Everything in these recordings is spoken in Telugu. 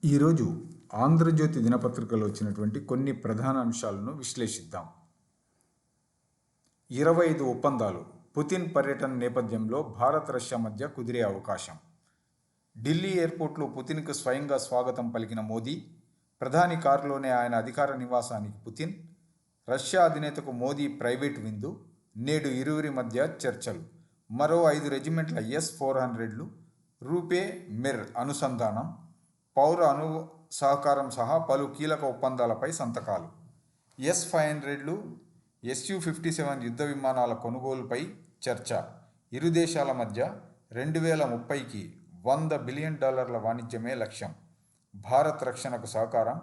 ఈరోజు ఆంధ్రజ్యోతి దినపత్రికలో వచ్చినటువంటి కొన్ని ప్రధాన అంశాలను విశ్లేషిద్దాం. 25 ఒప్పందాలు పుతిన్ పర్యటన నేపథ్యంలో భారత్ రష్యా మధ్య కుదిరే అవకాశం. ఢిల్లీ ఎయిర్పోర్ట్లో పుతిన్కు స్వయంగా స్వాగతం పలికిన మోదీ, ప్రధాని కారులోనే ఆయన అధికార నివాసానికి పుతిన్, రష్యా అధినేతకు మోదీ ప్రైవేటు విందు, నేడు ఇరువురి మధ్య చర్చలు, మరో 5 రెజిమెంట్ల S-400లు, రూపే మిర్ అనుసంధానం, పౌర సహకారం సహా పలు కీలక ఒప్పందాలపై సంతకాలు. S-500లు, Su-57 యుద్ధ విమానాల కొనుగోలుపై చర్చ. ఇరు దేశాల మధ్య 2030కి $100 బిలియన్ వాణిజ్యమే లక్ష్యం. భారత్ రక్షణకు సహకారం,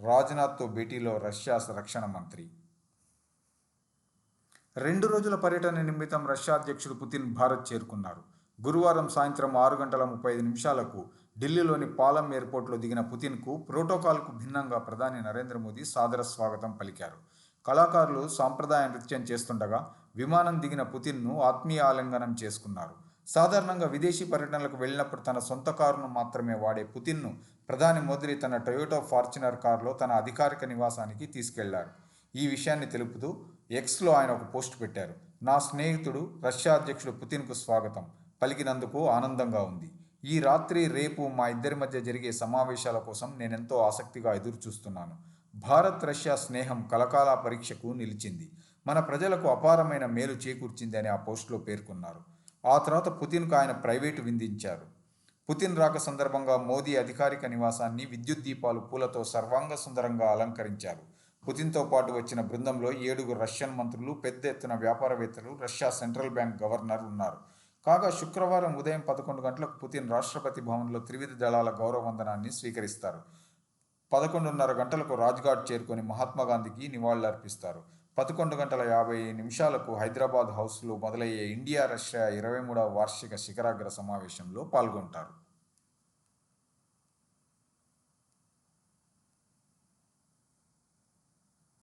రాజ్నాథ్తో భేటీలో రష్యా రక్షణ మంత్రి. 2 రోజుల పర్యటన నిమిత్తం రష్యా అధ్యక్షుడు పుతిన్ భారత్ చేరుకున్నారు. గురువారం సాయంత్రం 6:35 ఢిల్లీలోని పాలం ఎయిర్పోర్ట్లో దిగిన పుతిన్కు ప్రోటోకాల్కు భిన్నంగా ప్రధాని నరేంద్ర మోదీ సాదర స్వాగతం పలికారు. కళాకారులు సాంప్రదాయ నృత్యం చేస్తుండగా విమానం దిగిన పుతిన్ను ఆత్మీయ ఆలింగనం చేసుకున్నారు. సాధారణంగా విదేశీ పర్యటనలకు వెళ్ళినప్పుడు తన సొంత కారును మాత్రమే వాడే పుతిన్ను ప్రధాని మోదీ తన టొయోటా ఫార్చునర్ కారులో తన అధికారిక నివాసానికి తీసుకెళ్లారు. ఈ విషయాన్ని తెలుపుతూ ఎక్స్లో ఆయన ఒక పోస్ట్ పెట్టారు. నా స్నేహితుడు రష్యా అధ్యక్షుడు పుతిన్కు స్వాగతం పలికినందుకు ఆనందంగా ఉంది. ఈ రాత్రి రేపు మా ఇద్దరి మధ్య జరిగే సమావేశాల కోసం నేనెంతో ఆసక్తిగా ఎదురుచూస్తున్నాను. భారత్ రష్యా స్నేహం కలకాల పరీక్షకు నిలిచింది. మన ప్రజలకు అపారమైన మేలు చేకూర్చింది అని ఆ పోస్టులో పేర్కొన్నారు. ఆ తర్వాత పుతిన్కు ఆయన ప్రైవేటు విందించారు. పుతిన్ రాక సందర్భంగా మోదీ అధికారిక నివాసాన్ని విద్యుత్ దీపాలు, పూలతో సర్వాంగ సుందరంగా అలంకరించారు. పుతిన్తో పాటు వచ్చిన బృందంలో 7 రష్యన్ మంత్రులు, పెద్ద ఎత్తున వ్యాపారవేత్తలు, రష్యా సెంట్రల్ బ్యాంక్ గవర్నర్ ఉన్నారు. కాగా శుక్రవారం ఉదయం 11 గంటలకు పుతిన్ రాష్ట్రపతి భవన్లో త్రివిధ దళాల గౌరవ వందనాన్ని స్వీకరిస్తారు. 11:30 గంటలకు రాజ్ఘాట్ చేరుకొని మహాత్మాగాంధీకి నివాళులర్పిస్తారు. 11:50 హైదరాబాద్ హౌస్లో మొదలయ్యే ఇండియా రష్యా 23వ వార్షిక శిఖరాగ్ర సమావేశంలో పాల్గొంటారు.